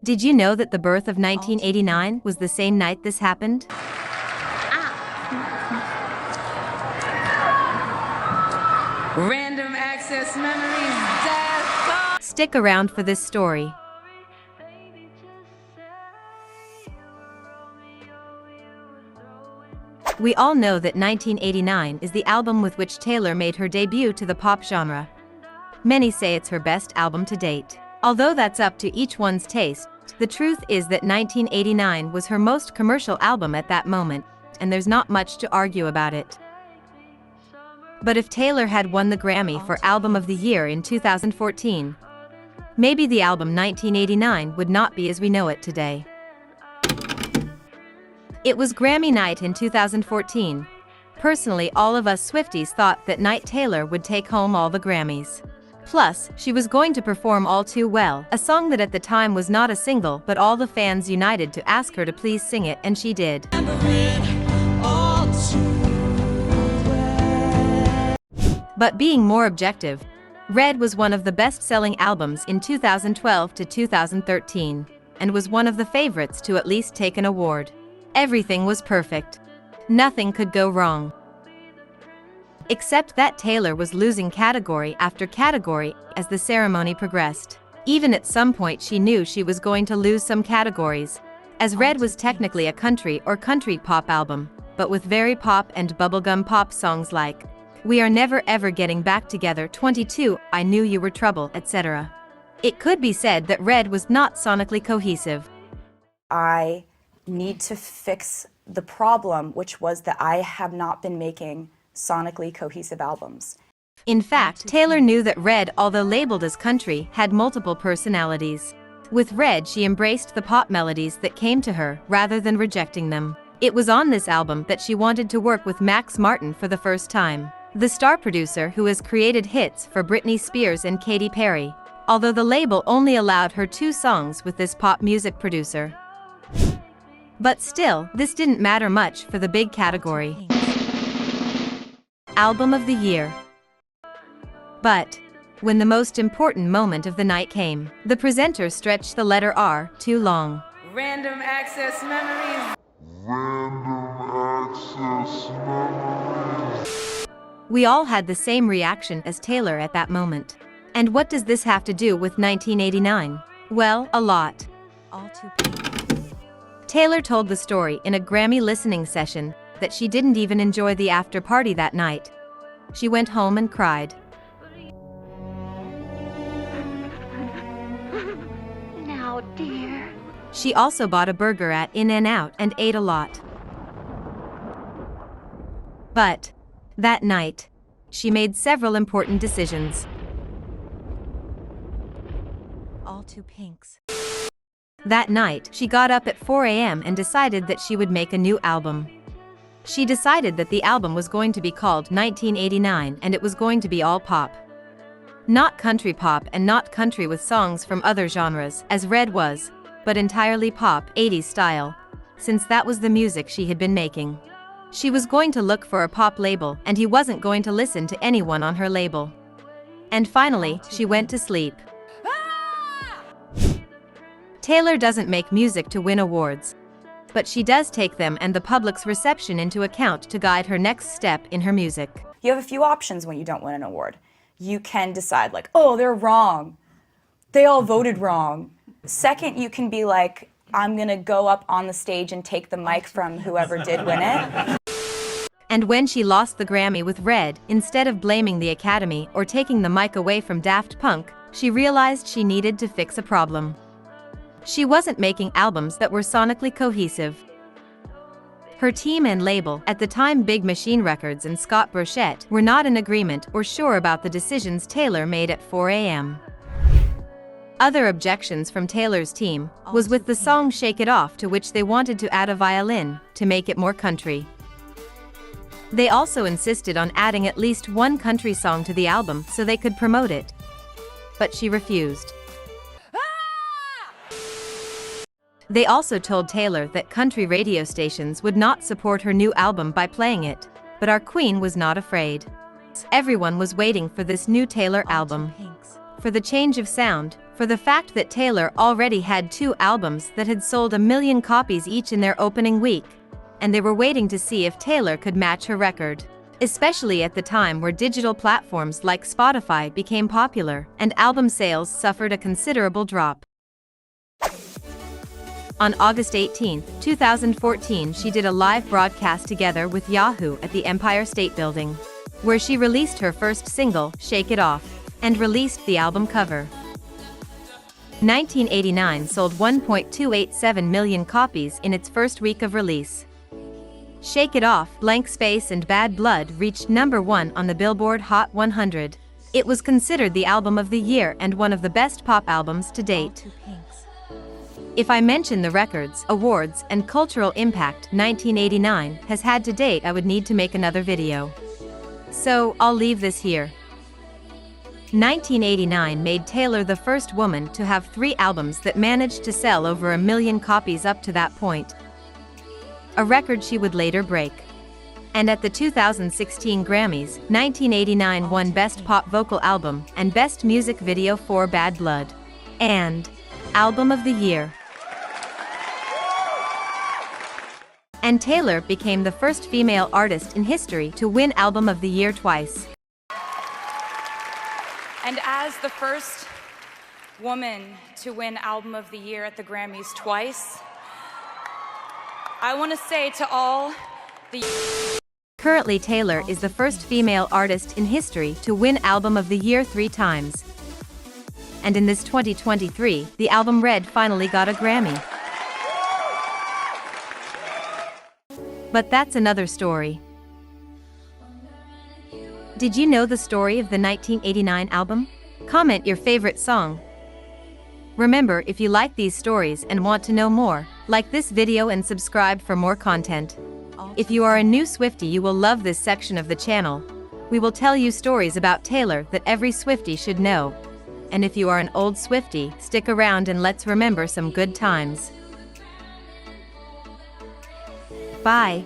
Did you know that the birth of 1989 was the same night this happened? Random access memories, death. Stick around for this story. We all know that 1989 is the album with which Taylor made her debut to the pop genre. Many say it's her best album to date. Although that's up to each one's taste, the truth is that 1989 was her most commercial album at that moment, and there's not much to argue about it. But if Taylor had won the Grammy for Album of the Year in 2014, maybe the album 1989 would not be as we know it today. It was Grammy night in 2014. Personally, all of us Swifties thought that night Taylor would take home all the Grammys. Plus, she was going to perform All Too Well, a song that at the time was not a single, but all the fans united to ask her to please sing it, and she did. But being more objective, Red was one of the best-selling albums in 2012 to 2013, and was one of the favorites to at least take an award. Everything was perfect. Nothing could go wrong. Except that Taylor was losing category after category as the ceremony progressed. Even at some point she knew she was going to lose some categories, as Red was technically a country or country pop album, but with very pop and bubblegum pop songs like We Are Never Ever Getting Back Together, 22, I Knew You Were Trouble, etc. It could be said that Red was not sonically cohesive. I need to fix the problem, which was that I have not been making sonically cohesive albums. In fact, Taylor knew that Red, although labeled as country, had multiple personalities. With Red, she embraced the pop melodies that came to her, rather than rejecting them. It was on this album that she wanted to work with Max Martin for the first time, the star producer who has created hits for Britney Spears and Katy Perry, although the label only allowed her 2 songs with this pop music producer. But still, this didn't matter much for the big category. Album of the Year. But when the most important moment of the night came, the presenter stretched the letter R too long. Random access memories. We all had the same reaction as Taylor at that moment. And what does this have to do with 1989? Well, a lot. All too Taylor told the story in a Grammy listening session that she didn't even enjoy the after party that night. She went home and cried. Now, dear. She also bought a burger at In-N-Out and ate a lot. But that night, she made several important decisions. All too pinks. That night, she got up at 4 a.m. and decided that she would make a new album. She decided that the album was going to be called 1989 and it was going to be all pop. Not country pop and not country with songs from other genres, as Red was, but entirely pop, 80s style, since that was the music she had been making. She was going to look for a pop label and he wasn't going to listen to anyone on her label. And finally, she went to sleep. Taylor doesn't make music to win awards, but she does take them and the public's reception into account to guide her next step in her music. You have a few options when you don't win an award. You can decide like, oh, they're wrong. They all voted wrong. Second, you can be like, I'm gonna go up on the stage and take the mic from whoever did win it. And when she lost the Grammy with Red, instead of blaming the Academy or taking the mic away from Daft Punk, she realized she needed to fix a problem. She wasn't making albums that were sonically cohesive. Her team and label, at the time Big Machine Records and Scott Burchett, were not in agreement or sure about the decisions Taylor made at 4 a.m. Other objections from Taylor's team was with the song Shake It Off, to which they wanted to add a violin to make it more country. They also insisted on adding at least one country song to the album so they could promote it. But she refused. They also told Taylor that country radio stations would not support her new album by playing it, but our queen was not afraid. Everyone was waiting for this new Taylor album, for the change of sound, for the fact that Taylor already had 2 albums that had sold 1 million copies each in their opening week, and they were waiting to see if Taylor could match her record, especially at the time where digital platforms like Spotify became popular and album sales suffered a considerable drop. On August 18, 2014, she did a live broadcast together with Yahoo at the Empire State Building, where she released her first single, Shake It Off, and released the album cover. 1989 sold 1.287 million copies in its first week of release. Shake It Off, Blank Space and Bad Blood reached number 1 on the Billboard Hot 100. It was considered the album of the year and one of the best pop albums to date. If I mention the records, awards, and cultural impact 1989 has had to date, I would need to make another video. So, I'll leave this here. 1989 made Taylor the first woman to have 3 albums that managed to sell over 1 million copies up to that point, a record she would later break. And at the 2016 Grammys, 1989 won Best Pop Vocal Album and Best Music Video for Bad Blood and Album of the Year. And Taylor became the first female artist in history to win Album of the Year twice. And as the first woman to win Album of the Year at the Grammys twice, I want to say to all the... Currently, Taylor is the first female artist in history to win Album of the Year 3 times. And in this 2023, the album Red finally got a Grammy. But that's another story. Did you know the story of the 1989 album? Comment your favorite song. Remember, if you like these stories and want to know more, like this video and subscribe for more content. If you are a new Swiftie, you will love this section of the channel. We will tell you stories about Taylor that every Swiftie should know. And if you are an old Swiftie, stick around and let's remember some good times. Bye.